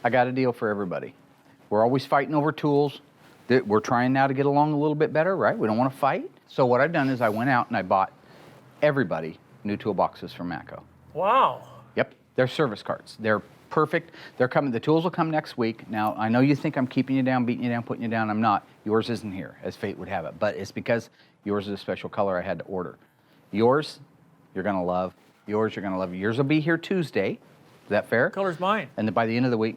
I got a deal for everybody. We're always fighting over tools. We're trying now to get along a little bit better, right? We don't want to fight. So what I've done is I went out and I bought everybody new toolboxes from Matco. Wow. Yep, they're service carts. They're perfect. They're coming. The tools will come next week. Now, I know you think I'm keeping you down, beating you down, putting you down. I'm not. Yours isn't here, as fate would have it. But it's because yours is a special color I had to order. Yours, you're going to love. Yours, you're going to love. Yours will be here Tuesday. Is that fair? What color's mine? And then by the end of the week,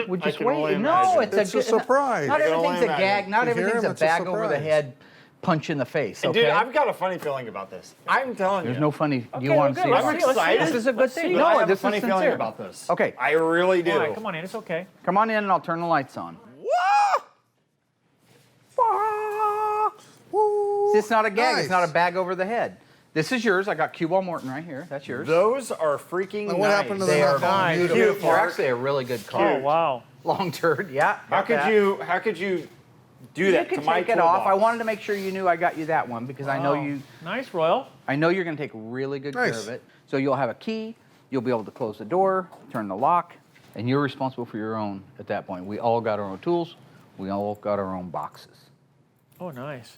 we just wait. imagine. No, It's a a surprise. Not I can everything's only a gag. imagine. Not You hear everything's him, a it's a bag over the surprise. head, punch in the face. And Okay? dude, I've got a funny feeling about this. I'm telling you. There's no funny. Okay, You want to well, see? good. it. Let's see, let's see. excited. This is a good Let's thing. see. But I No, have this a funny is feeling sincere. about this. Okay, I really do. All right, come on in. It's okay. come on in and I'll turn the lights on. It's not a gag. Nice. It's not a bag over the head. This is yours. I got Cue Ball Morton right here. That's yours. Those are freaking Now, nice. what happened to the They are knockoff? nice. beautiful. They're actually a really good car. Oh, wow. Long turd, yeah. How got could that. you do You that could to my take it off. I toolbox? wanted to make sure you knew I got you that one because I know Wow. you. Nice, Royal. I know you're going to take really good care Nice. of it. So you'll have a key. You'll be able to close the door, turn the lock, and you're responsible for your own at that point. We all got our own tools. We all got our own boxes. Oh, nice.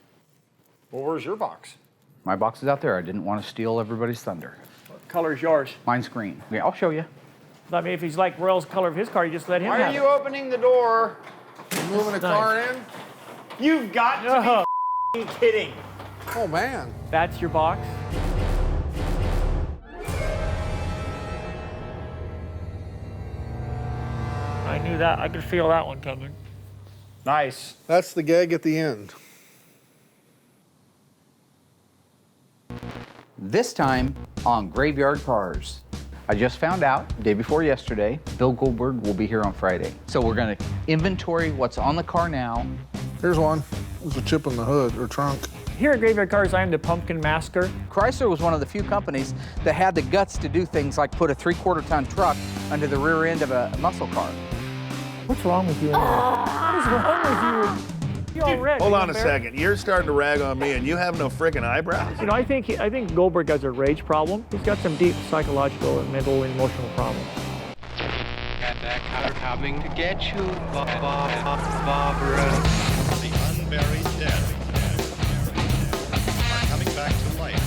Well, where's your box? My box is out there. I didn't want to steal everybody's thunder. What color's yours? Mine's green. Yeah, I'll show you. I mean, if he's like Royal's color of his car, you just let him Why have are you opening the door? You moving a Nice. car in? You've got to Oh, be kidding. Oh, man. that's your box? I knew that. I could feel that one coming. Nice. That's the gag at the end. This time on Graveyard Carz. I just found out, day before yesterday, Bill Goldberg will be here on Friday. So we're gonna inventory what's on the car now. Here's one. There's a chip in the hood or trunk. Here at Graveyard Carz, I am the pumpkin masker. Chrysler was one of the few companies that had the guts to do things like put a 3/4 ton truck under the rear end of a muscle car. What's wrong with you? What is wrong with you? You all red. Hold You on a embarrassed? second. You're starting to rag on me, and you have no freaking eyebrows. You know, I think Goldberg has a rage problem. He's got some deep psychological and mental and emotional problems. Got that car coming to get you, Barbara. The unburied dead are coming back to life.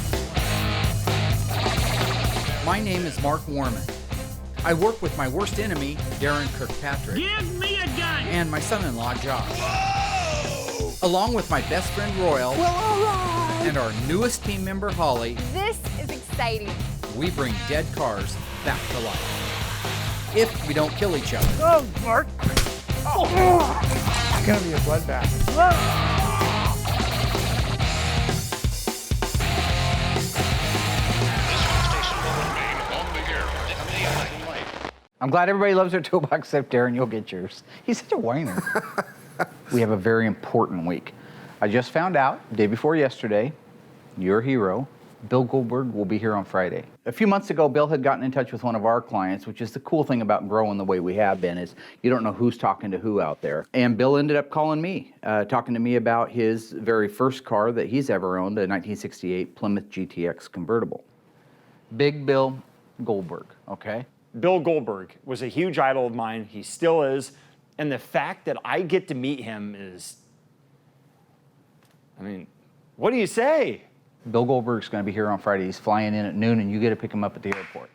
My name is Mark Warman. I work with my worst enemy, Daren Kirkpatrick. Give me a gun! And my son-in-law, Josh. Along with my best friend, Royal. Well, all right. And our newest team member, Holly, This is exciting. we bring dead cars back to life. If we don't kill each other. Oh, Mark! It's gonna be a bloodbath. This station will remain on the air until life. I'm glad everybody loves their toolbox except Daren, you'll get yours. He's such a whiner. We have a very important week. I just found out, day before yesterday, your hero, Bill Goldberg, will be here on Friday. A few months ago, Bill had gotten in touch with one of our clients, which is the cool thing about growing the way we have been, is you don't know who's talking to who out there. And Bill ended up calling me, talking to me about his very first car that he's ever owned, a 1968 Plymouth GTX convertible. Big Bill Goldberg, okay? Bill Goldberg was a huge idol of mine. He still is. And the fact that I get to meet him is, I mean, what do you say? Bill Goldberg's going to be here on Friday. He's flying in at noon, and you get to pick him up at the airport.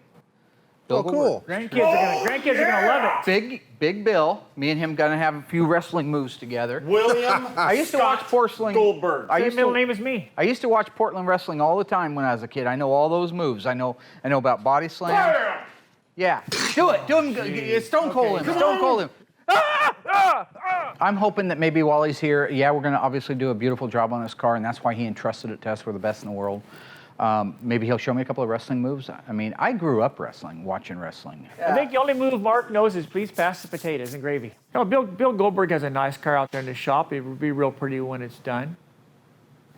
Bill Oh, Goldberg. cool. Grandkids are gonna love it. Big Bill. Me and him going to have a few wrestling moves together. William I used to watch porcelain. Goldberg. I Same used middle to, name as me. I used to watch Portland wrestling all the time when I was a kid. I know all those moves. I know about body slam. Yeah, do it. Do him. Stone Cold him. Stone Cold him. I'm hoping that maybe while he's here, yeah, we're going to obviously do a beautiful job on this car, and that's why he entrusted it to us. We're the best in the world. Maybe he'll show me a couple of wrestling moves. I mean, I grew up wrestling, watching wrestling. I think the only move Mark knows is please pass the potatoes and gravy. You know, Bill Goldberg has a nice car out there in the shop. It would be real pretty when it's done.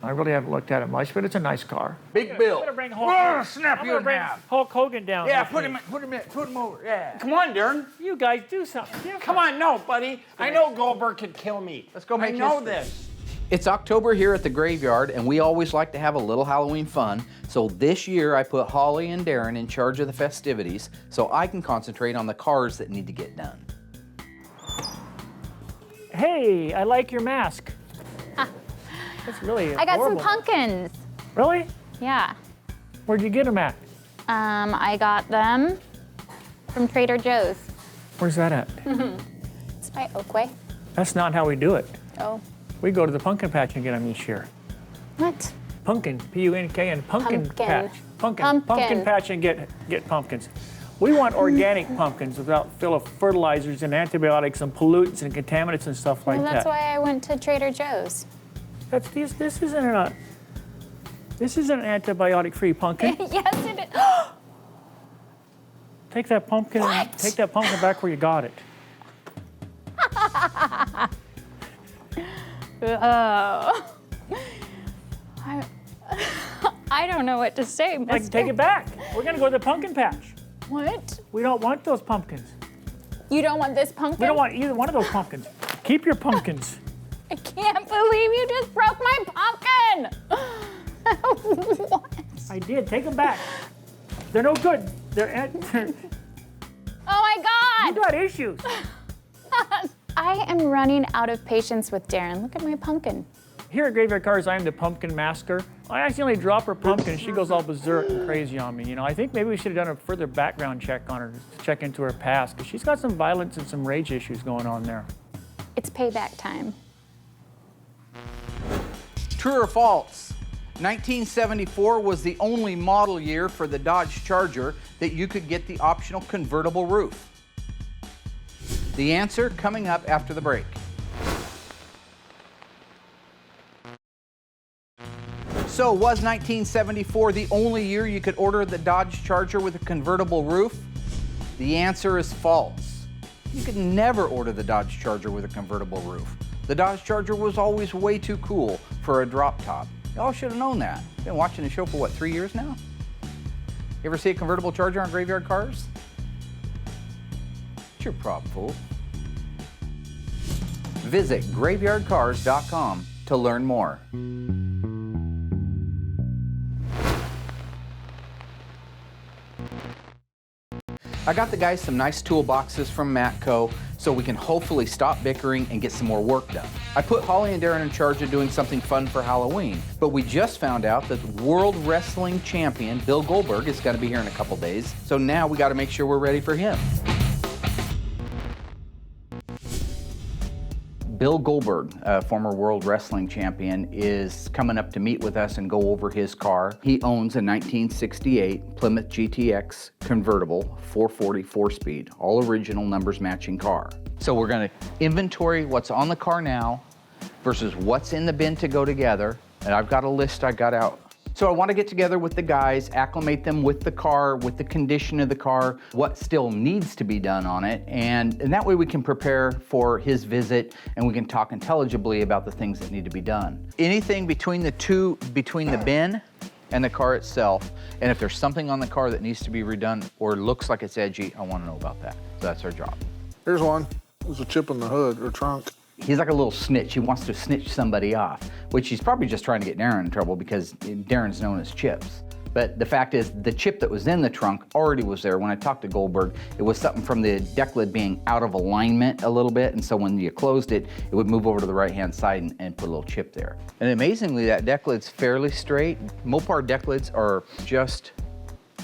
I really haven't looked at it much, but it's a nice car. Big Bill. I'm gonna bring Hulk. Snap I'm you gonna in bring half. Hulk Hogan down. Yeah, with put me. him over. Yeah. Come on, Daren. You guys do something different. Come on, no, buddy. I know Goldberg could kill me. Let's go make I know history. this. It's October here at the Graveyard, and we always like to have a little Halloween fun. So this year, I put Holly and Daren in charge of the festivities so I can concentrate on the cars that need to get done. Hey, I like your mask. That's really I got adorable. some pumpkins. Really? Yeah. Where'd you get them at? I got them from Trader Joe's. Where's that at? It's by Oakway. That's not how we do it. Oh. We go to the pumpkin patch and get them each year. What? Pumpkin, P-U-N-K, and pumpkin Pumpkin. patch. Pumpkin patch and get pumpkins. We want organic pumpkins without full of fertilizers and antibiotics and pollutants and contaminants and stuff like Well, that's that. why I went to Trader Joe's. This isn't an antibiotic-free pumpkin. Yes, it is. Take that pumpkin What? take that pumpkin back where you got it. Oh. I don't know what to say, Like, mister. take it back. We're gonna go to the pumpkin patch. What? We don't want those pumpkins. You don't want this pumpkin? We don't want either one of those pumpkins. Keep your pumpkins. I can't believe you just broke my pumpkin! What? I did. Take them back. They're no good. They're Oh my you God! got issues. I am running out of patience with Daren. Look at my pumpkin. Here at Graveyard Carz, I'm the pumpkin masker. I accidentally drop her pumpkin, and she goes all berserk and crazy on me. You know, I think maybe we should have done a further background check on her, to check into her past, because she's got some violence and some rage issues going on there. It's payback time. True or false? 1974 was the only model year for the Dodge Charger that you could get the optional convertible roof. The answer coming up after the break. So, was 1974 the only year you could order the Dodge Charger with a convertible roof? The answer is false. You could never order the Dodge Charger with a convertible roof. The Dodge Charger was always way too cool for a drop top. Y'all should have known that. Been watching the show for what, 3 years now? You ever see a convertible Charger on Graveyard Carz? It's your prop, fool. Visit graveyardcars.com to learn more. I got the guys some nice toolboxes from Matco so we can hopefully stop bickering and get some more work done. I put Holly and Daren in charge of doing something fun for Halloween, but we just found out that World Wrestling Champion Bill Goldberg is going to be here in a couple days, so now we got to make sure we're ready for him. Bill Goldberg, former World Wrestling Champion, is coming up to meet with us and go over his car. He owns a 1968 Plymouth GTX convertible, 440 4-speed, all original numbers matching car. So we're gonna inventory what's on the car now versus what's in the bin to go together. And I've got a list I got out. So I want to get together with the guys, acclimate them with the car, with the condition of the car, what still needs to be done on it, and that way we can prepare for his visit and we can talk intelligibly about the things that need to be done. Anything between the bin and the car itself, and if there's something on the car that needs to be redone or looks like it's edgy, I want to know about that. So that's our job. Here's one. There's a chip in the hood or trunk. He's like a little snitch. He wants to snitch somebody off, which he's probably just trying to get Daren in trouble because Daren's known as Chips. But the fact is, the chip that was in the trunk already was there. When I talked to Goldberg, it was something from the deck lid being out of alignment a little bit, and so when you closed it, it would move over to the right-hand side and put a little chip there. And amazingly, that deck lid's fairly straight. Mopar deck lids are just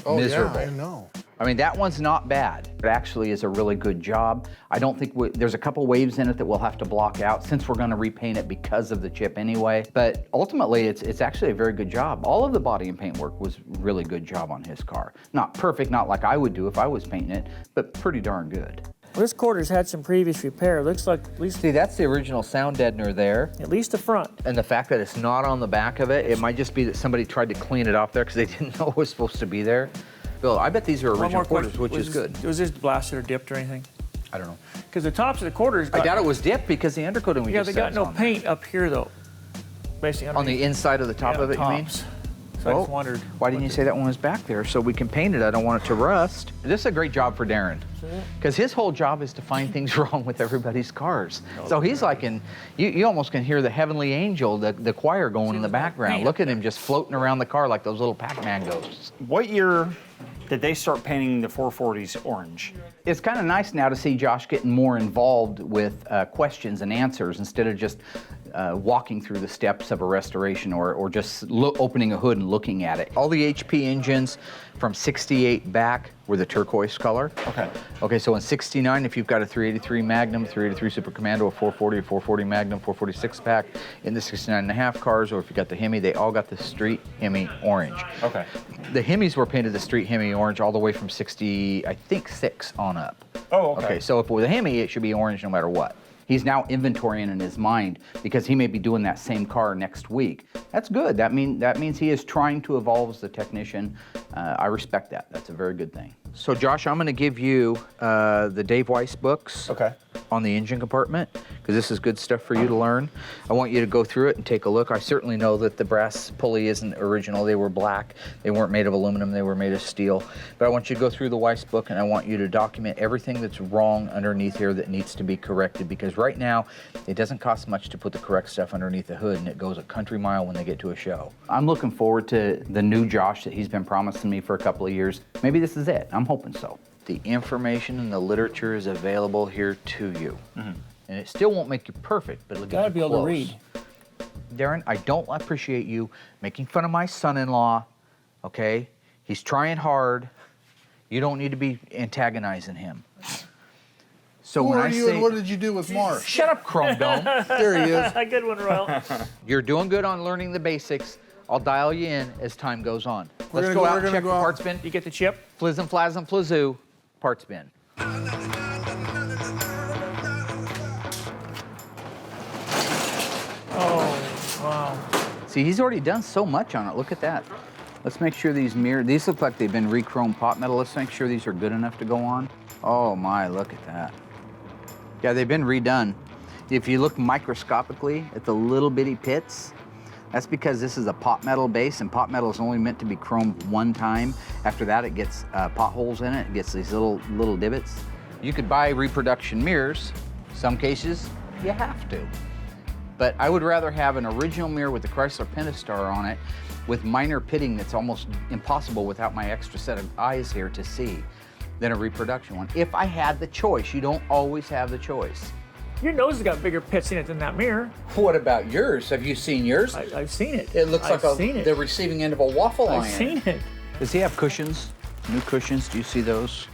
miserable. Yeah, I know. I mean, that one's not bad. It actually is a really good job. I don't think there's a couple waves in it that we'll have to block out since we're going to repaint it because of the chip anyway. But ultimately, it's actually a very good job. All of the body and paint work was really good job on his car. Not perfect, not like I would do if I was painting it, but pretty darn good. Well, this quarter's had some previous repair. Looks like at least See, that's the original sound deadener there. the front. And the fact that it's not on the back of it, it might just be that somebody tried to clean it off there because they didn't know it was supposed to be there. Bill, I bet these are One original more quarters, question. which is good. Was this blasted or dipped or anything? I don't know. Because the tops of the quarters I doubt it was dipped because the undercoating we Yeah, just they got said no is on there. paint up here though. Basically On the inside of the top of it, you mean? tops. So I just wondered. Why didn't you say that one was back there so we can paint it? I don't want it to rust. This is a great job for Daren. Because his whole job is to find things wrong with everybody's cars. So he's like you almost can hear the heavenly angel, the choir going in the background. Look at him just floating around the car like those little Pac-Man ghosts. What year that they start painting the 440s orange. It's kind of nice now to see Josh getting more involved with questions and answers instead of just walking through the steps of a restoration or just opening a hood and looking at it. All the HP engines from 68 back were the turquoise color. Okay. Okay, so in 69, if you've got a 383 Magnum, 383 Super Commando, a 440, a 440 Magnum, 446 pack in the 69.5 cars, or if you got the Hemi, they all got the street Hemi orange. Okay. The Hemis were painted the street Hemi orange all the way from 60, I think 6 on up. Oh, okay. Okay, so if it was a Hemi, it should be orange no matter what. He's now inventorying in his mind because he may be doing that same car next week. That's good. That means he is trying to evolve as a technician. I respect that. That's a very good thing. So Josh, I'm going to give you the Dave Weiss books on the engine compartment because this is good stuff for you to learn. I want you to go through it and take a look. I certainly know that the brass pulley isn't original. They were black. They weren't made of aluminum. They were made of steel. But I want you to go through the Weiss book and I want you to document everything that's wrong underneath here that needs to be corrected because right now it doesn't cost much to put the correct stuff underneath the hood and it goes a country mile when they get to a show. I'm looking forward to the new Josh that he's been promising me for a couple of years. Maybe this is it. I'm hoping so. The information and the literature is available here to you. And it still won't make you perfect, but it'll get you Gotta be able to close. read. Daren, I don't appreciate you making fun of my son-in-law, okay? He's trying hard. You don't need to be antagonizing him. So Who when are I you say, and what did you do with Mark? shut up, Chrome Dome. There he is. Good one, Royal. You're doing good on learning the basics. I'll dial you in as time goes on. We're Let's gonna go go- out we're and gonna check the go out. parts bin. You get the chip? Flizz and flazz and flazoo, parts bin. Oh, wow. See, he's already done so much on it. Look at that. Let's make sure these these look like they've been re-chromed pot metal. Let's make sure these are good enough to go on. Oh my, look at that. Yeah, they've been redone. If you look microscopically at the little bitty pits, that's because this is a pot metal base and pot metal is only meant to be chromed one time. After that, it gets potholes in it. It gets these little divots. You could buy reproduction mirrors. Some cases, you have to. But I would rather have an original mirror with the Chrysler Pentastar on it with minor pitting that's almost impossible without my extra set of eyes here to see than a reproduction one. If I had the choice, you don't always have the choice. Your nose has got bigger pits in it than that mirror. What about yours? Have you seen yours? I've seen it. It looks I've like seen it. the receiving end of a waffle iron. I've seen it. Does he have cushions? New cushions? Do you see those?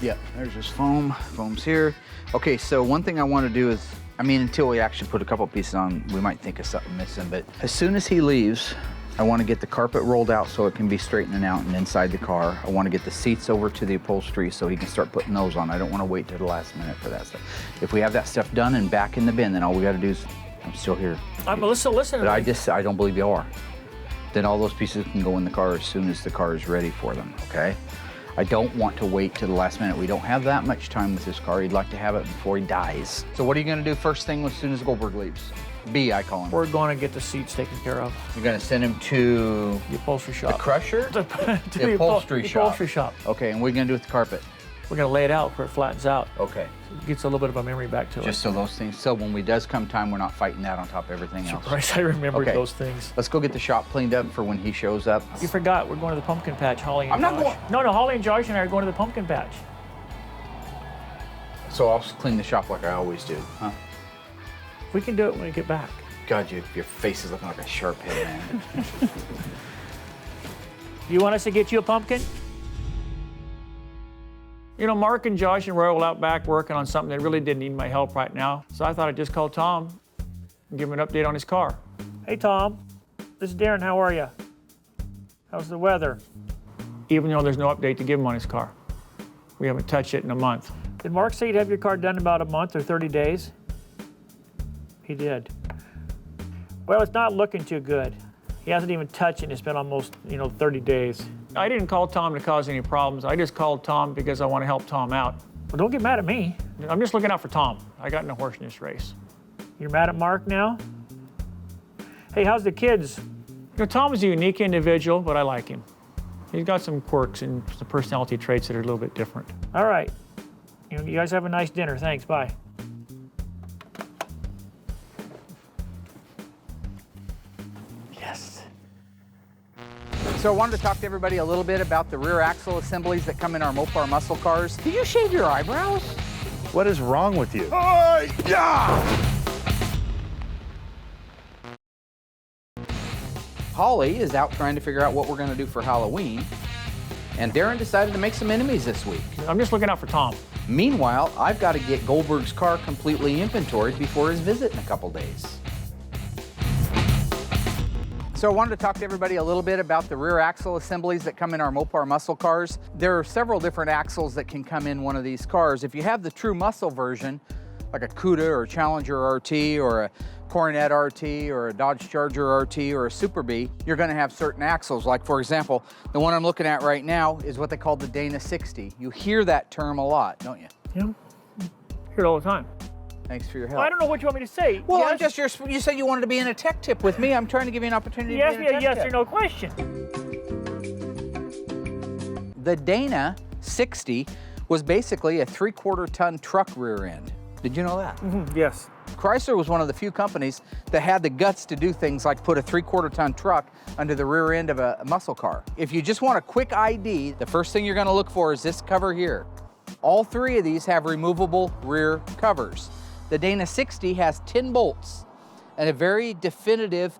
Yeah, there's his foam. Foam's here. Okay, so one thing I want to do is, until we actually put a couple pieces on, we might think of something missing, but as soon as he leaves, I want to get the carpet rolled out so it can be straightening out and inside the car. I want to get the seats over to the upholstery so he can start putting those on. I don't want to wait till the last minute for that stuff. If we have that stuff done and back in the bin, then all we got to do is, I'm still here. Listen But to me. I don't believe you are. Then all those pieces can go in the car as soon as the car is ready for them, okay? I don't want to wait till the last minute. We don't have that much time with this car. He'd like to have it before he dies. So what are you gonna do first thing as soon as Goldberg leaves? B, I call him. We're going to get the seats taken care of. You're gonna send him to The upholstery shop. the crusher? To The upholstery shop. upholstery shop. Okay, and what are you gonna do with the carpet? We're going to lay it out where it flattens out. Okay. It gets a little bit of a memory back to Just so those things, so when we does come time, we're not fighting that on top of everything else. Christ, I remembered Okay. those things. Let's go get the shop cleaned up for when he shows up. You forgot, we're going to the pumpkin patch, Holly and I'm not Josh. No, Holly and Josh and I are going to the pumpkin patch. So I'll clean the shop like I always do, huh? We can do it when we get back. God, your face is looking like a sharp head, man. You want us to get you a pumpkin? You know, Mark and Josh and Roy were out back working on something that really didn't need my help right now. So I thought I'd just call Tom and give him an update on his car. Hey, Tom. This is Daren. How are you? How's the weather? Even though there's no update to give him on his car. We haven't touched it in a month. Did Mark say you'd have your car done in about a month or 30 days? He did. Well, it's not looking too good. He hasn't even touched it, and it's been almost, 30 days. I didn't call Tom to cause any problems. I just called Tom because I want to help Tom out. Well, don't get mad at me. I'm just looking out for Tom. I got no horse in this race. You're mad at Mark now? Hey, how's the kids? Tom is a unique individual, but I like him. He's got some quirks and some personality traits that are a little bit different. All right. You guys have a nice dinner. Thanks. Bye. Yes. So I wanted to talk to everybody a little bit about the rear axle assemblies that come in our Mopar muscle cars. Did you shave your eyebrows? What is wrong with you? Holly is out trying to figure out what we're going to do for Halloween, and Daren decided to make some enemies this week. I'm just looking out for Tom. Meanwhile, I've got to get Goldberg's car completely inventoried before his visit in a couple days. So I wanted to talk to everybody a little bit about the rear axle assemblies that come in our Mopar muscle cars. There are several different axles that can come in one of these cars. If you have the true muscle version, like a Cuda or a Challenger RT or a Coronet RT or a Dodge Charger RT or a Super Bee, you're going to have certain axles. Like, for example, the one I'm looking at right now is what they call the Dana 60. You hear that term a lot, don't you? Yeah, hear it all the time. Thanks for your help. Well, I don't know what you want me to say. Well, yes. I'm just, you said you wanted to be in a tech tip with me. I'm trying to give you an opportunity You to asked be me in a a tech yes tip. or no question. The Dana 60 was basically a 3/4 ton truck rear end. Did you know that? Yes. Chrysler was one of the few companies that had the guts to do things like put a 3/4 ton truck under the rear end of a muscle car. If you just want a quick ID, the first thing you're going to look for is this cover here. All three of these have removable rear covers. The Dana 60 has 10 bolts and a very definitive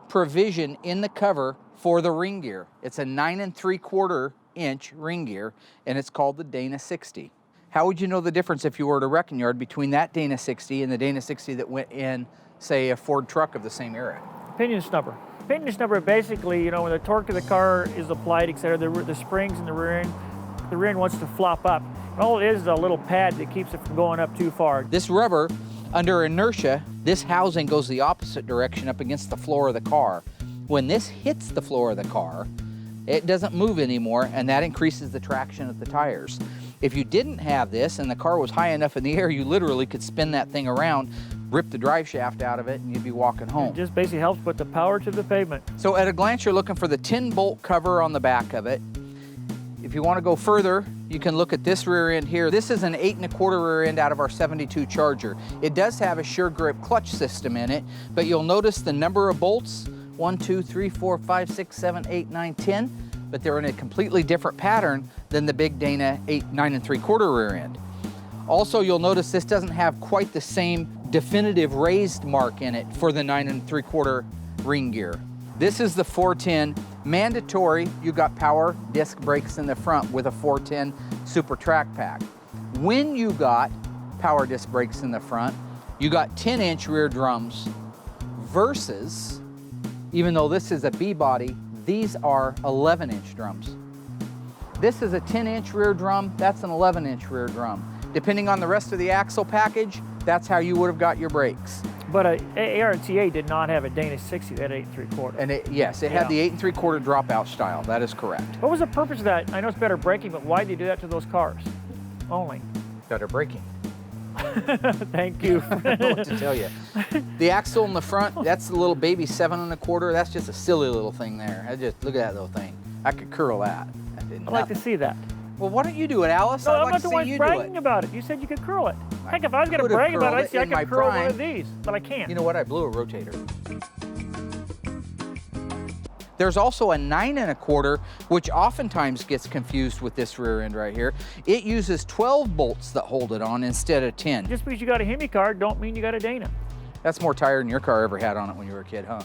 provision in the cover for the ring gear. It's a 9 3/4 inch ring gear, and it's called the Dana 60. How would you know the difference if you were at a wrecking yard between that Dana 60 and the Dana 60 that went in, say, a Ford truck of the same era? Pinion snubber. Pinion snubber basically, when the torque of the car is applied, et cetera, the springs in the rear end wants to flop up. And all it is a little pad that keeps it from going up too far. This rubber, under inertia, this housing goes the opposite direction up against the floor of the car. When this hits the floor of the car, it doesn't move anymore, and that increases the traction of the tires. If you didn't have this and the car was high enough in the air, you literally could spin that thing around, rip the drive shaft out of it, and you'd be walking home. It just basically helps put the power to the pavement. So at a glance, you're looking for the 10 bolt cover on the back of it. If you want to go further, you can look at this rear end here. This is an 8 1/4 rear end out of our 72 Charger. It does have a sure grip clutch system in it, but you'll notice the number of bolts, 1, 2, 3, 4, 5, 6, 7, 8, 9, 10, but they're in a completely different pattern than the big Dana 9 3/4 rear end. Also, you'll notice this doesn't have quite the same definitive raised mark in it for the 9 3/4 ring gear. This is the 410 mandatory. You got power disc brakes in the front with a 410 Super Track Pack. When you got power disc brakes in the front, you got 10-inch rear drums versus, even though this is a B body, these are 11-inch drums. This is a 10-inch rear drum, that's an 11-inch rear drum. Depending on the rest of the axle package, that's how you would have got your brakes. But ARTA did not have a Dana 60, that 8 3/4. And yes, it had the 8 3/4 dropout style, that is correct. What was the purpose of that? I know it's better braking, but why did you do that to those cars? Only. Better braking. Thank you. I don't know what to tell you. The axle in the front, that's the little baby 7 1/4. That's just a silly little thing there. Look at that little thing. I could curl that. I'd like to see that. Well, why don't you do it, Alice? No, I'd I'm like not to the see one you bragging do it. about it. You said you could curl it. Heck, if I was going to could've brag about curled it, I'd say I in my could curl one prime. of these, but I can't. You know what? I blew a rotator. There's also a 9 1/4, which oftentimes gets confused with this rear end right here. It uses 12 bolts that hold it on instead of 10. Just because you got a Hemi car, don't mean you got a Dana. That's more tire than your car ever had on it when you were a kid, huh?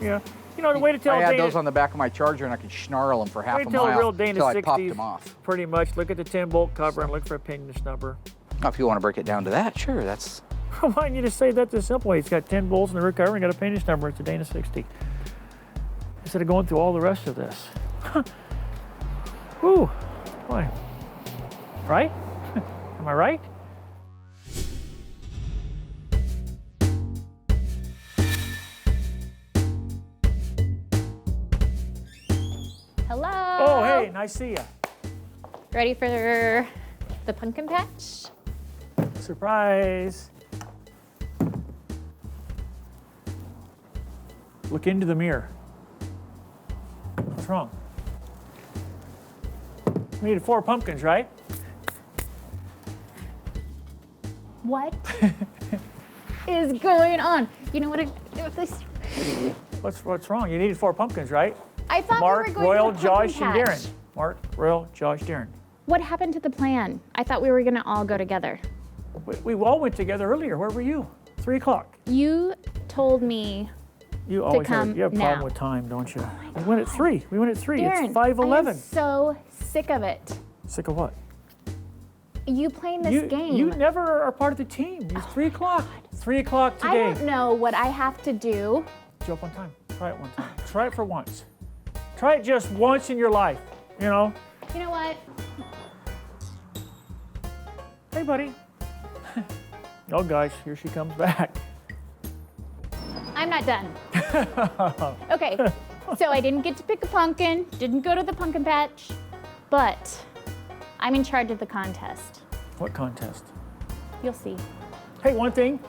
Yeah. You know, the way to tell I had Dana, those on the back of my Charger, and I could snarl them for half way a to tell a mile real Dana until I 60 popped them off. pretty much look at the 10 bolt cover and look for a pinion snubber. Now, if you want to break it down to that, sure, that's... Why didn't you just say that this simple way? It's got 10 bolts in the rear cover and got a pinion snubber. It's a Dana 60. Instead of going through all the rest of this. Whew. Boy. Right? Am I right? Hello. Oh, hey, nice to see ya. Ready for the pumpkin patch? Surprise. Look into the mirror. What's wrong? We needed 4 pumpkins, right? What is going on? You know what? What's wrong? You needed 4 pumpkins, right? I thought Mark, we were going Royal, to the pumpkin Josh, and patch. Daren. Mark, Royal, Josh, Daren. What happened to the plan? I thought we were going to all go together. We all went together earlier. Where were you? 3 o'clock. You told me You always come you have a problem now. with time, don't you? We went at 3. We went at 3. Daren, It's 5:11. I am so sick of it. Sick of what? You playing this game. You never are part of the team. It's 3 o'clock. 3 o'clock I today. don't know what I have to do. Jump on time. Try it one time. Try it for once. Try it just once in your life. You know? You know what? Hey, buddy. Oh, gosh, here she comes back. I'm not done. Okay, so I didn't get to pick a pumpkin, didn't go to the pumpkin patch, but I'm in charge of the contest. What contest? You'll see. Hey, one thing,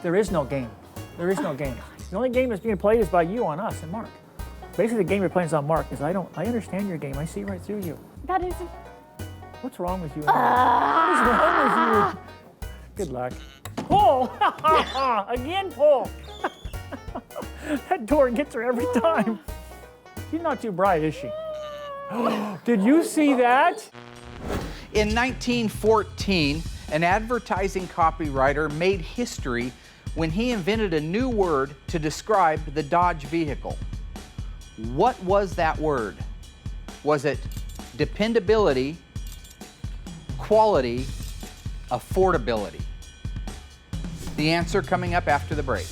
there is no game. There is no game. The only game that's being played is by you on us and Mark. Basically, the game you're playing is on Mark, because I understand your game. I see right through you. That isn't. What's wrong with you? What is wrong with you? Good luck. Pull! Again, pull! That door gets her every time. She's not too bright, is she? Did you see that? In 1914, an advertising copywriter made history when he invented a new word to describe the Dodge vehicle. What was that word? Was it dependability, quality, affordability? The answer coming up after the break.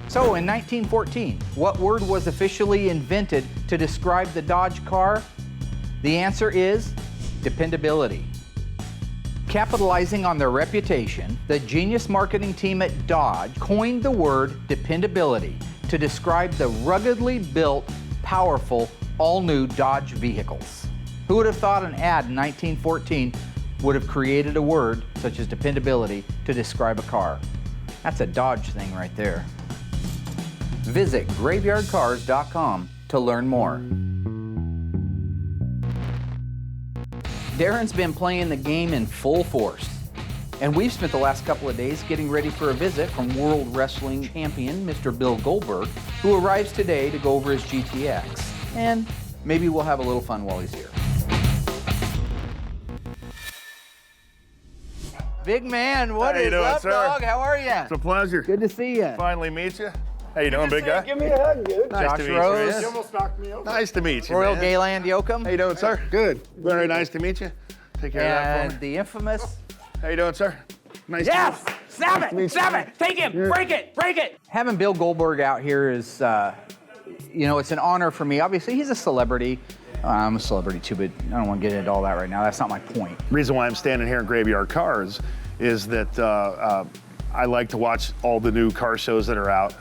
So in 1914, what word was officially invented to describe the Dodge car? The answer is dependability. Capitalizing on their reputation, the genius marketing team at Dodge coined the word dependability to describe the ruggedly built, powerful, all-new Dodge vehicles. Who would have thought an ad in 1914 would have created a word such as dependability to describe a car? That's a Dodge thing right there. Visit graveyardcars.com to learn more. Daren's been playing the game in full force, and we've spent the last couple of days getting ready for a visit from World Wrestling Champion Mr. Bill Goldberg, who arrives today to go over his GTX. And maybe we'll have a little fun while he's here. Big man, what How you is doing, up, sir? dog? How are you? It's a pleasure. Good to see you. Finally meet you. How you doing, big guy? Give me a hug, dude. Nice Josh to meet Rose. you, You man. almost knocked me over. Nice to meet you, Royal man. Gayland Yoakum. How you doing, sir? Good. Very nice to meet you. Take care of that And for me. the infamous. How you doing, sir? Nice Yes! to meet Snap it! Snap it! Take him! Break it! Break it! Having Bill Goldberg out here is, it's an honor for me. Obviously, he's a celebrity. I'm a celebrity too, but I don't want to get into all that right now. That's not my point. The reason why I'm standing here in Graveyard Carz is that I like to watch all the new car shows that are out,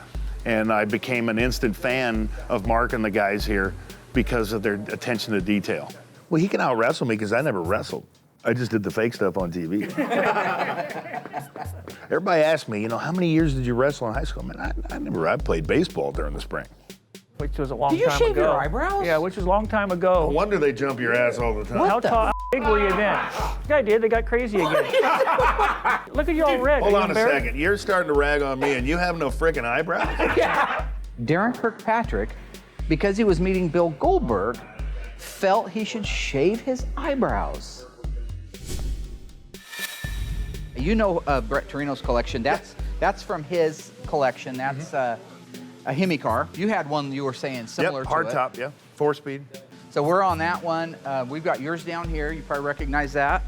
and I became an instant fan of Mark and the guys here because of their attention to detail. Well, he can out-wrestle me because I never wrestled. I just did the fake stuff on TV. Everybody asks me, how many years did you wrestle in high school? Man, I played baseball during the spring. Which was a long Did you time shave ago. your eyebrows? Yeah, which was a long time No ago. wonder they jump your ass all the time. How tall, how big were you then? Yeah, I did. They got crazy again. Look at you all red. Hold Are you on a embarrassed? second. You're starting to rag on me and you have no freaking eyebrows? Daren Kirkpatrick, because he was meeting Bill Goldberg, felt he should shave his eyebrows. You know Brett Torino's collection. That's from his collection. That's a Hemi car. You had one you were saying similar Yep, to it. hardtop, yeah. 4-speed. So we're on that one. We've got yours down here. You probably recognize that.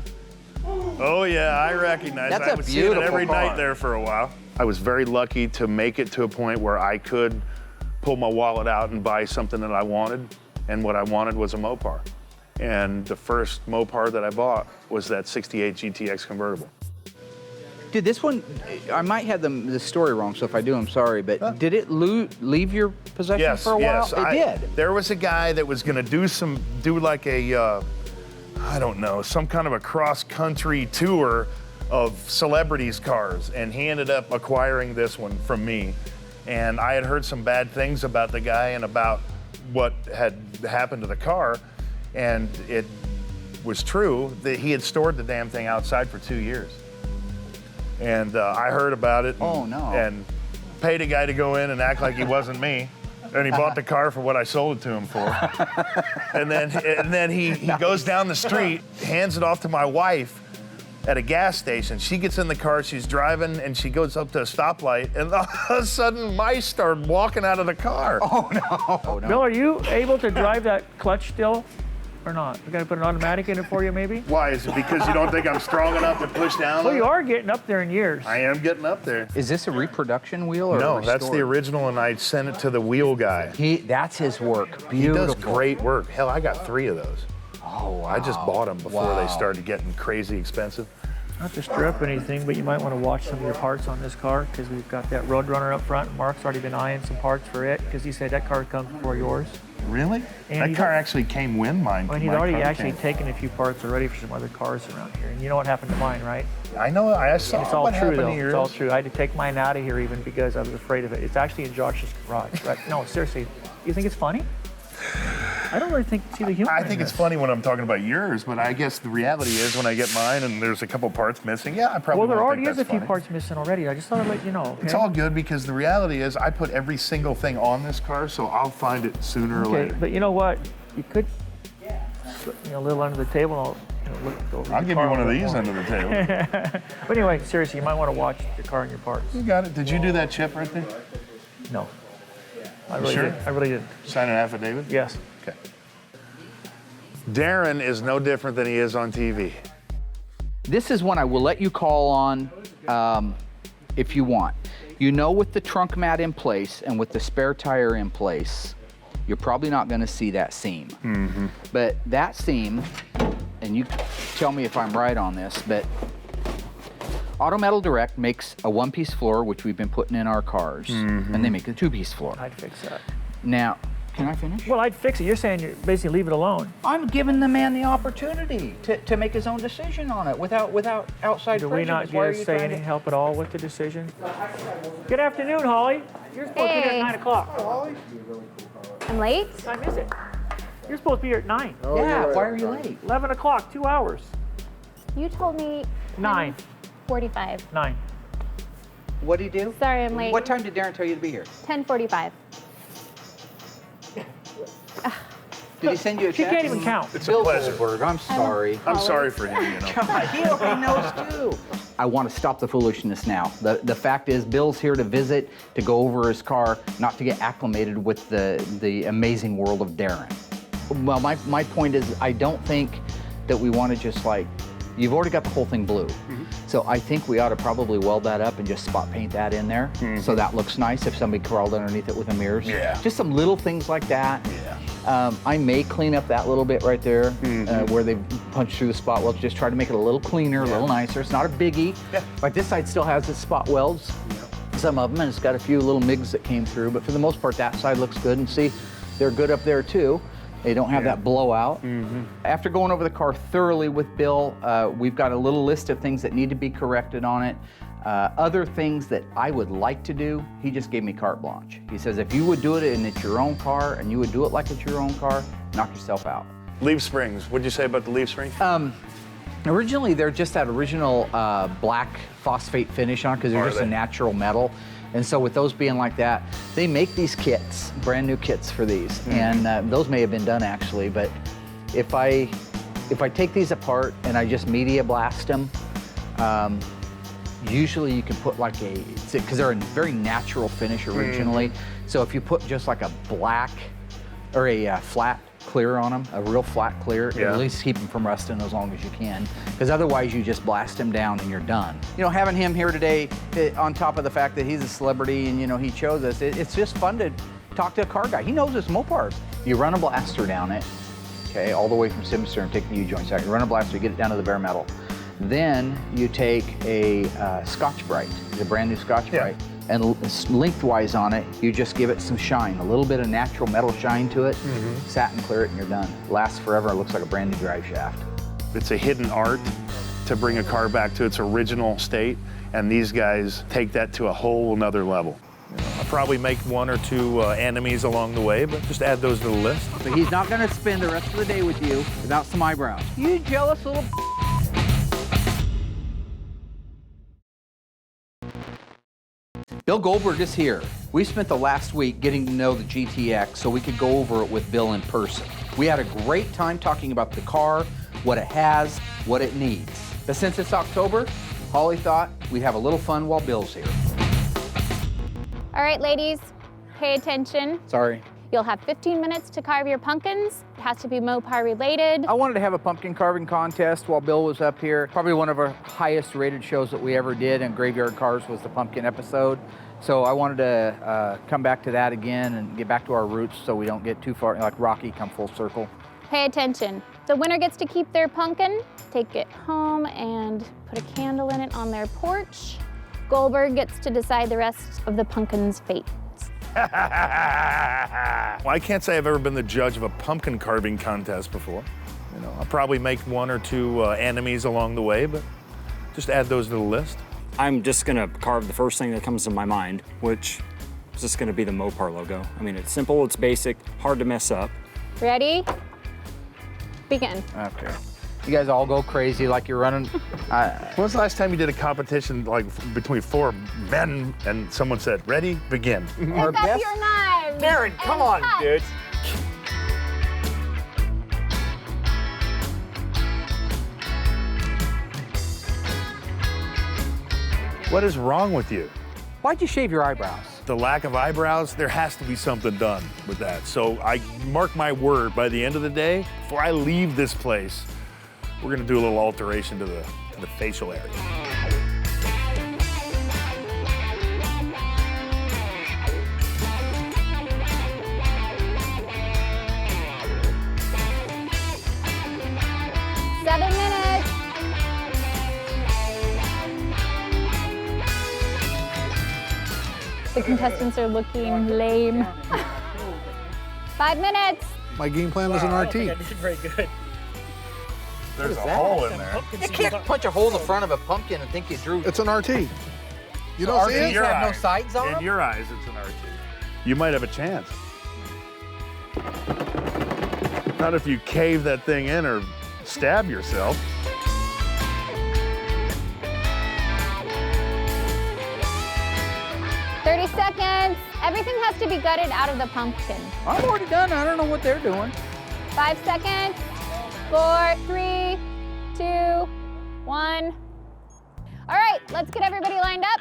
Oh yeah, I recognize. That's I a was seeing it beautiful every car. night there for a while. I was very lucky to make it to a point where I could pull my wallet out and buy something that I wanted, and what I wanted was a Mopar. And the first Mopar that I bought was that 68 GTX convertible. Dude, this one, I might have the story wrong, so if I do, I'm sorry, but did it leave your possession Yes, for a while? yes. It did. There was a guy that was gonna do like a, I don't know, some kind of a cross-country tour of celebrities' cars, and he ended up acquiring this one from me. And I had heard some bad things about the guy and about what had happened to the car, and it was true that he had stored the damn thing outside for 2 years. And I heard about it. Oh, no. And paid a guy to go in and act like he wasn't me. And he bought the car for what I sold it to him for. and then he goes down the street, hands it off to my wife at a gas station. She gets in the car, she's driving, and she goes up to a stoplight, and all of a sudden mice start walking out of the car. Oh, no. Oh, no. Bill, are you able to drive that clutch still or not? We got to put an automatic in it for you, maybe? Why? Is it because you don't think I'm strong enough to push down? Well, you are getting up there in years. I am getting up there. Is this a reproduction wheel or No, a that's the restored? original, and I sent it to the wheel guy. That's his work. He Beautiful. does great work. Hell, I got 3 of those. Oh, wow. I just bought them before Wow. they started getting crazy expensive. Not to stir up anything, but you might want to watch some of your parts on this car because we've got that Roadrunner up front. Mark's already been eyeing some parts for it because he said that car comes before yours. Really? And That he's car al- actually came when mine. And he'd my already car actually came. taken a few parts already for some other cars around here. And you know what happened to mine, right? I know. I saw It's all what true, happened though. to yours. It's all true. I had to take mine out of here even because I was afraid of it. It's actually in Josh's garage. Right? No, seriously. You think it's funny? I don't really see the humor I in think it's this. funny when I'm talking about yours, but I guess the reality is when I get mine and there's a couple parts missing, yeah, I probably Well, there won't already think is a that's few funny. parts missing already. I just thought I'd let you know. Okay? It's all good because the reality is I put every single thing on this car, so I'll find it sooner or Okay, later. but you know what? You could put a little under the table. And I'll look over I'll the give car you one a of little these more. under the table. But anyway, seriously, you might want to watch your car and your parts. You got it. Did you do that chip right there? No. I really sure? didn't. I really didn't. Sign an affidavit? Yes. Okay. Daren is no different than he is on TV. This is one I will let you call on if you want. You know, with the trunk mat in place and with the spare tire in place, you're probably not going to see that seam. Mm-hmm. But that seam, and you tell me if I'm right on this, but Auto Metal Direct makes a one-piece floor, which we've been putting in our cars, and they make a two-piece floor. I'd fix that. Now, can I finish? Well, I'd fix it. You're saying you basically leave it alone. I'm giving the man the opportunity to make his own decision on it without outside Do we not prejudice. Why are get you say trying any to- help at all with the decision? Good afternoon, Holly. You're supposed to be here Hey. at 9 o'clock. I'm late. What time is it? You're supposed to be here at 9. Yeah, why are you late? 11 o'clock, 2 hours. You told me 9. 10:45. 9. What do you do? Sorry, I'm late. What time did Daren tell you to be here? 10:45. Did he send you a She text? can't even count. It's a pleasure. Goldberg, I'm sorry. I'm sorry for him, you know. He already knows too. I want to stop the foolishness now. The fact is, Bill's here to visit, to go over his car, not to get acclimated with the amazing world of Daren. Well, my point is, I don't think that we want to just like, you've already got the whole thing blue. So I think we ought to probably weld that up and just spot paint that in there. So that looks nice if somebody crawled underneath it with the mirrors. Yeah. Just some little things like that. Yeah. I may clean up that little bit right there where they punched through the spot welds. Just try to make it a little cleaner, a little nicer. It's not a biggie. Like this side still has its spot welds, some of them, and it's got a few little MIGs that came through. But for the most part, that side looks good. And see, they're good up there too. They don't have that blowout. After going over the car thoroughly with Bill, we've got a little list of things that need to be corrected on it. Other things that I would like to do, he just gave me carte blanche. He says, if you would do it and it's your own car and you would do it like it's your own car, knock yourself out. Leaf springs. What'd you say about the leaf springs? Originally, they're just that original black phosphate finish on because they're Are just a they? natural metal. And so with those being like that, they make these kits, brand new kits for these. And those may have been done actually, but if I take these apart and I just media blast them, usually you can put like because they're a very natural finish originally. So if you put just like a black or a flat clear on them, a real flat clear, it'll at least keep them from rusting as long as you can. Because otherwise you just blast them down and you're done. You know, having him here today, on top of the fact that he's a celebrity and you know he chose us, it's just fun to talk to a car guy. He knows his Mopars. You run a blaster down it, okay, all the way from Simister and take the U-joints out. You run a blaster, you get it down to the bare metal. Then you take a Scotch-Brite, the brand new Scotch-Brite, and lengthwise on it, you just give it some shine, a little bit of natural metal shine to it, satin clear it, and you're done. Lasts forever, it looks like a brand new drive shaft. It's a hidden art to bring a car back to its original state, and these guys take that to a whole nother level. I'll probably make 1 or 2 enemies along the way, but just add those to the list. So he's not gonna spend the rest of the day with you without some eyebrows. You jealous little Bill Goldberg is here. We spent the last week getting to know the GTX so we could go over it with Bill in person. We had a great time talking about the car, what it has, what it needs. But since it's October, Holly thought we'd have a little fun while Bill's here. All right, ladies, pay attention. Sorry. You'll have 15 minutes to carve your pumpkins. It has to be Mopar related. I wanted to have a pumpkin carving contest while Bill was up here. Probably one of our highest rated shows that we ever did, and Graveyard Cars was the pumpkin episode. So I wanted to come back to that again and get back to our roots so we don't get too far, like Rocky, come full circle. Pay attention. The winner gets to keep their pumpkin, take it home and put a candle in it on their porch. Goldberg gets to decide the rest of the pumpkin's fate. Well, I can't say I've ever been the judge of a pumpkin carving contest before. You know, I'll probably make one or two enemies along the way, but just add those to the list. I'm just gonna carve the first thing that comes to my mind, which is just gonna be the Mopar logo. I mean, it's simple, it's basic, hard to mess up. Ready? Begin. Okay. You guys all go crazy like you're running. When was the last time you did a competition like between 4 men and someone said, ready, begin? Our Pick up best. your knives. Daren, come and on, cut. dude. What is wrong with you? Why'd you shave your eyebrows? The lack of eyebrows, there has to be something done with that. So I mark my word, by the end of the day, before I leave this place, we're gonna do a little alteration to the facial area. Seven minutes. The contestants are looking lame. 5 minutes. My game plan was an RT. did very good. There's a that? hole in there. You can't punch a hole in the front of a pumpkin and think you drew. It's an RT. You don't see RTs it? have no sides on In them? your eyes, it's an RT. You might have a chance. Not if you cave that thing in or stab yourself. Seconds. Everything has to be gutted out of the pumpkin. I'm already done. I don't know what they're doing. 5 seconds. 4, 3, 2, 1. All right, let's get everybody lined up.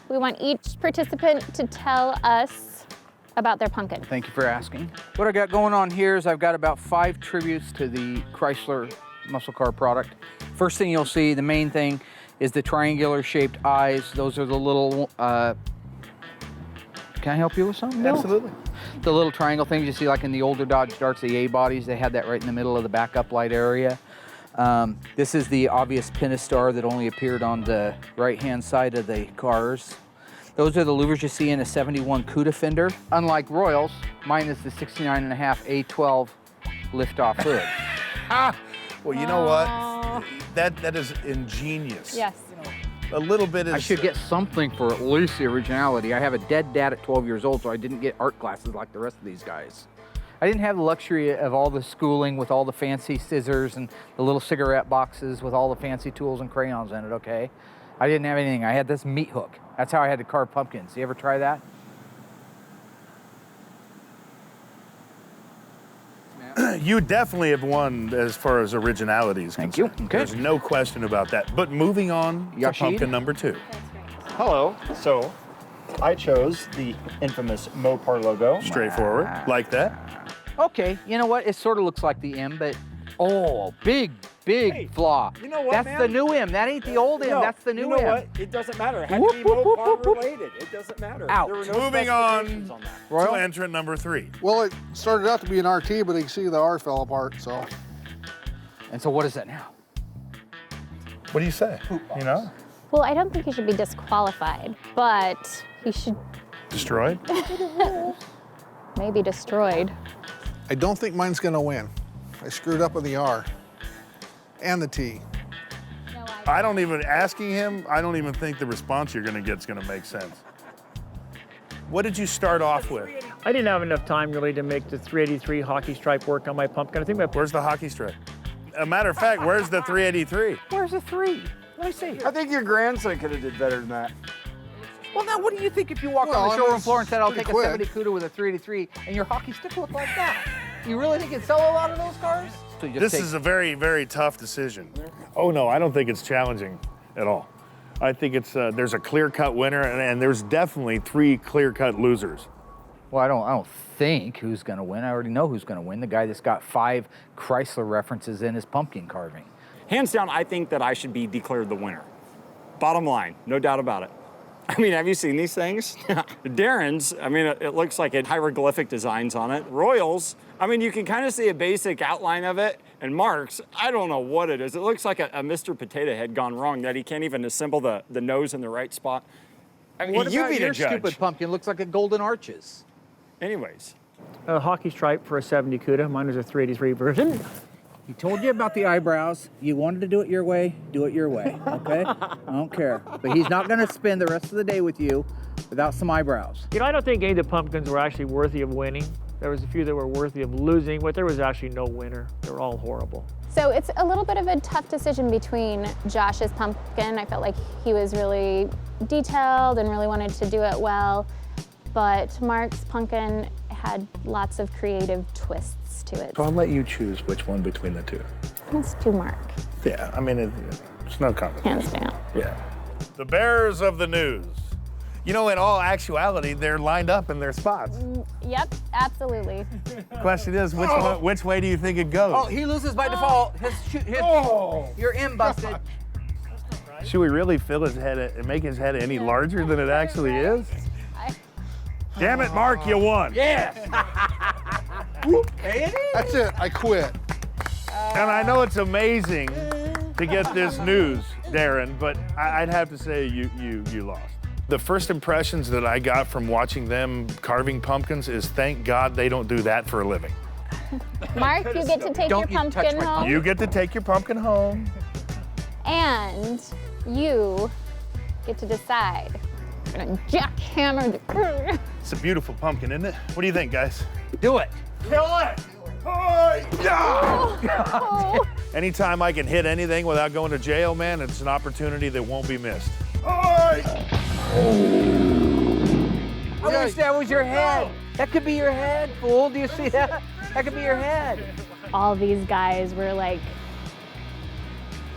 We want each participant to tell us about their pumpkin. Thank you for asking. What I got going on here is I've got about 5 tributes to the Chrysler muscle car product. First thing you'll see, the main thing, is the triangular shaped eyes. Those are the little, can I help you with something, Bill? Absolutely. The little triangle things you see like in the older Dodge Darts, the A bodies, they had that right in the middle of the backup light area. This is the obvious Pinistar that only appeared on the right-hand side of the Carz. Those are the louvers you see in a 71 Cuda fender. Unlike Royals, mine is the 69.5 A12 lift-off hood. Well, you know what? That is ingenious. Yes. A little bit is. I should get something for at least the originality. I have a dead dad at 12 years old, so I didn't get art classes like the rest of these guys. I didn't have the luxury of all the schooling with all the fancy scissors and the little cigarette boxes with all the fancy tools and crayons in it, okay? I didn't have anything. I had this meat hook. That's how I had to carve pumpkins. You ever try that? You definitely have won as far as originality is Thank concerned. you. Okay. There's no question about that. But moving on to Yashid? pumpkin number 2. Hello. So, I chose the infamous Mopar logo. Straightforward, like that. Okay, you know what? It sort of looks like the M, but oh, big Hey, flaw. you know what, That's man? the new M. That ain't the old M. No, That's the new you know M. what? It doesn't matter. It had Whoop, to be whoop, whoop, Mopar whoop, whoop. related. It doesn't matter. Out. There were no Moving on. specifications on that. Royal? To entrant number 3. Well, it started out to be an RT, but you can see the R fell apart, so. And so what is that now? What do you say? You know? Well, I don't think he should be disqualified, but he should Destroyed? maybe destroyed. I don't think mine's gonna win. I screwed up on the R and the T. I don't even, asking him, I don't even think the response you're gonna get is gonna make sense. What did you start off with? I didn't have enough time really to make the 383 hockey stripe work on my pumpkin. I think my Where's the hockey stripe? A matter of fact, where's the 383? Where's the 3? Let me see. I think your grandson could have did better than that. Well, now what do you think if you walk Well, on the I showroom was floor and said, I'll pretty take a quick. 70 CUDA with a 383 and your hockey stick look like that? You really think it'd sell a lot of those cars? So you just This take- is a very, very tough decision. Oh no, I don't think it's challenging at all. I think it's there's a clear-cut winner, and there's definitely 3 clear-cut losers. Well, I don't think who's going to win. I already know who's going to win. The guy that's got 5 Chrysler references in his pumpkin carving. Hands down, I think that I should be declared the winner. Bottom line, no doubt about it. I mean, have you seen these things? Daren's, I mean, it looks like it hieroglyphic designs on it. Royals, I mean, you can kind of see a basic outline of it. And Mark's, I don't know what it is. It looks like a Mr. Potato Head gone wrong, that he can't even assemble the nose in the right spot. I mean, What you about be the your judge. stupid pumpkin? Looks like a golden arches. Anyways, A hockey stripe for a 70 CUDA. Mine was a 383 version. He told you about the eyebrows. You wanted to do it your way, do it your way, okay? I don't care. But he's not going to spend the rest of the day with you without some eyebrows. You know, I don't think any of the pumpkins were actually worthy of winning. There was a few that were worthy of losing, but there was actually no winner. They were all horrible. So it's a little bit of a tough decision between Josh's pumpkin. I felt like he was really detailed and really wanted to do it well. But Mark's pumpkin had lots of creative twists to it. So I'll let you choose which one between the 2. Let's do Mark, Yeah, I mean, it's no competition. hands down. Yeah. The bearers of the news. You know, in all actuality, they're lined up in their spots. Yep, absolutely. Question is, which way do you think it goes? Oh, he loses by default. You're in, busted. Should we really fill his head and make his head any larger than it actually is? Damn it, Mark, you won. Yes. That's it. I quit. And I know it's amazing to get this news, Daren, but I'd have to say you lost. The first impressions that I got from watching them carving pumpkins is thank God they don't do that for a living. Mark, you get to take your Don't you touch pumpkin my home. You get to take your pumpkin home. And you get to decide. We're gonna jackhammer the It's a beautiful pumpkin, isn't it? What do you think, guys? Do it. Kill it! Anytime I can hit anything without going to jail, man, it's an opportunity that won't be missed. I wish that was your head. That could be your head, fool. Do you see that? That could be your head. All these guys were like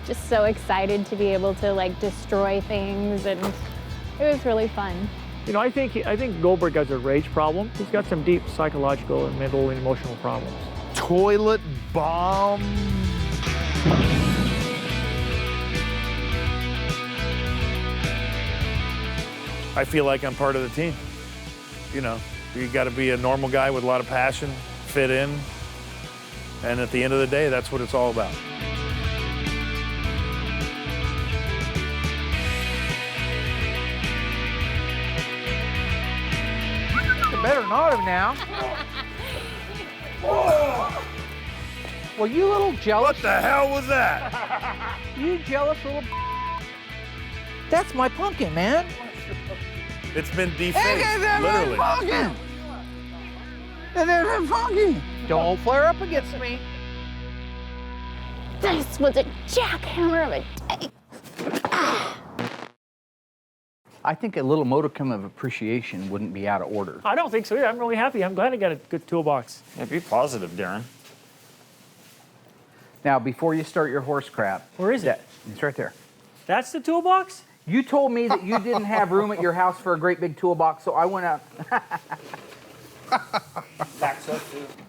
just so excited to be able to like destroy things, and it was really fun. You know, I think Goldberg has a rage problem. He's got some deep psychological and mental and emotional problems. Toilet bomb. I feel like I'm part of the team. You know, you got to be a normal guy with a lot of passion, fit in, and at the end of the day, that's what it's all about. You better not have now. Well, you little jealous. What the hell was that? You jealous little. That's my pumpkin, man. It's been defaced, literally. Pumpkin. And there's my pumpkin. Don't flare up against me. This was a jackhammer of a day. I think a little modicum of appreciation wouldn't be out of order. I don't think so either. I'm really happy. I'm glad I got a good toolbox. yeah, be positive, Daren. Now, before you start your horse crap, Where is it? it's right there. That's the toolbox? You told me that you didn't have room at your house for a great big toolbox, so I went out.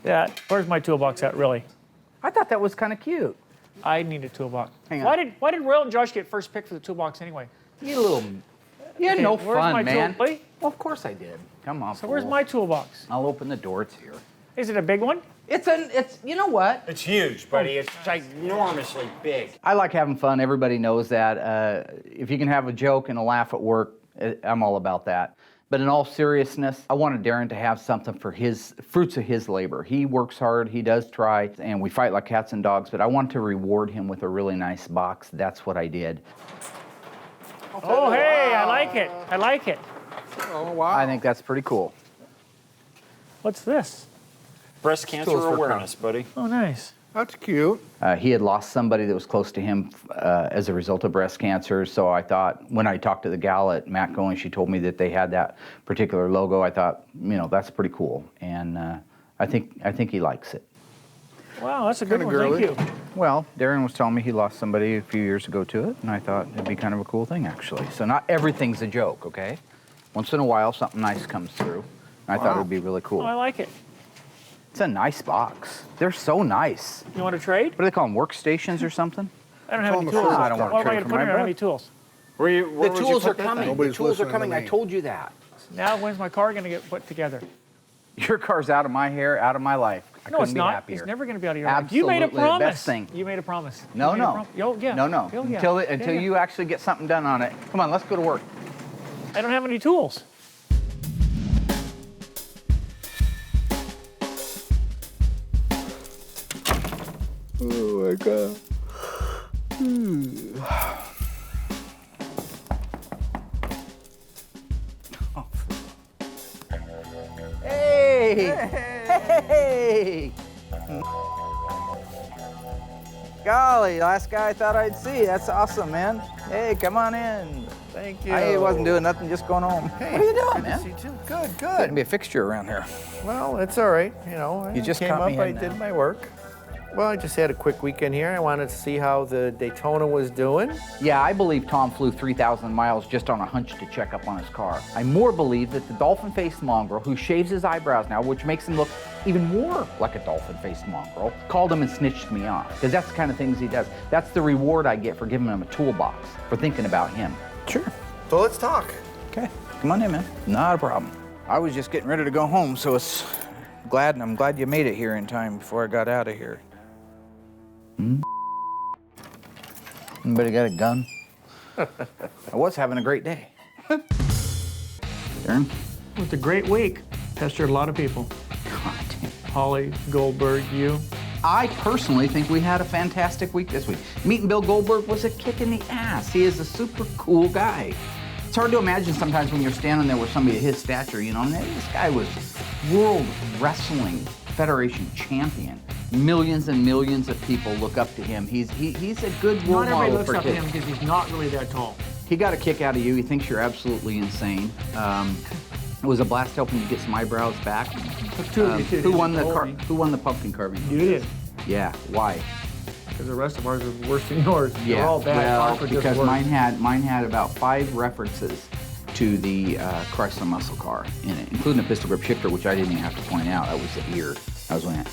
Yeah, where's my toolbox at, really? I thought that was kind of cute. I need a toolbox. Hang on. Why did Royal and Josh get first pick for the toolbox anyway? You had no where's fun, my man. tool- Wait. Well, of course I did. Come on. So where's fool. my toolbox? I'll open the door. It's here. Is it a big one? It's you know what? It's huge, buddy. It's ginormously big. I like having fun. Everybody knows that. If you can have a joke and a laugh at work, I'm all about that. But in all seriousness, I wanted Daren to have something for his fruits of his labor. He works hard, he does try, and we fight like cats and dogs, but I wanted to reward him with a really nice box. That's what I did. Oh, hey, I like it. I like it. Oh, wow. I think that's pretty cool. What's this? Breast cancer Tools for awareness, buddy. Oh, nice. That's cute. He had lost somebody that was close to him as a result of breast cancer. So I thought, when I talked to the gal at Matco and she told me that they had that particular logo, I thought, that's pretty cool. And I think he likes it. Wow, that's a good Kinda one. Thank girly. you. Well, Daren was telling me he lost somebody a few years ago to it, and I thought it'd be kind of a cool thing, actually. So not everything's a joke, okay? Once in a while, something nice comes through. And I thought it would be really cool. Oh, I like it. It's a nice box. They're so nice. You want to trade? What do they call them, workstations or something? I don't have any Phone tools. the I don't want to What am I trade going to for put in? my I don't have breath. any tools. Where The would you tools put are that coming. thing? The Nobody's tools are listening to coming. I me. told you that. Now, when's my car going to get put together? Your car's out of my hair, out of my life. I No, couldn't it's be not. happier. It's never going to be out of your life. You made a Absolutely the promise. best thing. You made a promise. No, You made a no. prom- Oh, yeah. No, no. Oh, yeah. Until Yeah. you actually get something done on it. Come on, let's go to work. I don't have any tools. Oh my God. Hey! Hey! Golly, last guy I thought I'd see. That's awesome, man. Hey, come on in. Thank you. I wasn't doing nothing, just going home. Hey, what are you doing, good man? to see you too. Good, Getting to good. be a fixture around here. Well, it's all right. You know, I You just came caught up, me I in did now. my work. Well, I just had a quick weekend here. I wanted to see how the Daytona was doing. Yeah, I believe Tom flew 3,000 miles just on a hunch to check up on his car. I more believe that the dolphin-faced mongrel, who shaves his eyebrows now, which makes him look even more like a dolphin-faced mongrel, called him and snitched me off. Because that's the kind of things he does. That's the reward I get for giving him a toolbox, for thinking about him. Sure. So let's talk. Okay, come on in, man. Not a problem. I was just getting ready to go home, so I'm glad you made it here in time before I got out of here. Anybody got a gun? I was having a great day. Daren? It was a great week. Pestered a lot of people. God damn. Holly, Goldberg, you. I personally think we had a fantastic week this week. Meeting Bill Goldberg was a kick in the ass. He is a super cool guy. It's hard to imagine sometimes when you're standing there with somebody of his stature, you know, and this guy was World Wrestling Federation champion. Millions and millions of people look up to him. He's a good role Not everybody model looks for up to kids. him because he's not really that tall. He got a kick out of you. He thinks you're absolutely insane. It was a blast helping you get some eyebrows back. Two of you did. Who won the Told me. Who won the pumpkin carving? You did. Yeah. Why? Because the rest of ours are worse than yours. They're all bad. Well, Ours were just because worse. mine had about 5 references to the Chrysler muscle car in it, including a pistol grip shifter, which I didn't even have to point out. That was the ear. I was wearing it.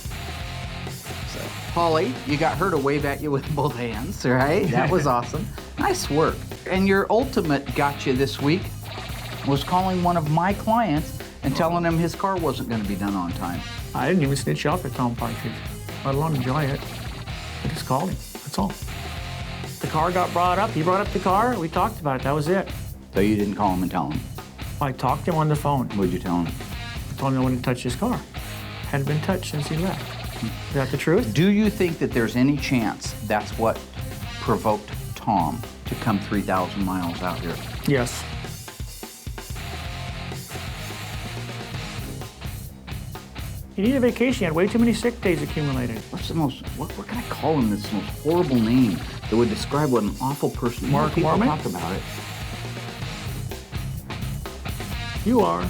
So, Holly, you got her to wave at you with both hands, right? That was awesome. Nice work. And your ultimate gotcha this week was calling one of my clients and telling him his car wasn't going to be done on time. I didn't even snitch off at Tom Partridge, let alone enjoy it. I just called him. That's all. The car got brought up. He brought up the car. We talked about it. That was it. So you didn't call him and tell him. I talked to him on the phone. What'd you tell him? I told him I wouldn't touch his car. Hadn't been touched since he left. Is that the truth? Do you think that there's any chance that's what provoked Tom to come 3,000 miles out here? Yes. He needed a vacation. He had way too many sick days accumulated. What's the most, what can I call him that's the most horrible name that would describe what an awful person? Mark People Mormon? talk about it. You are.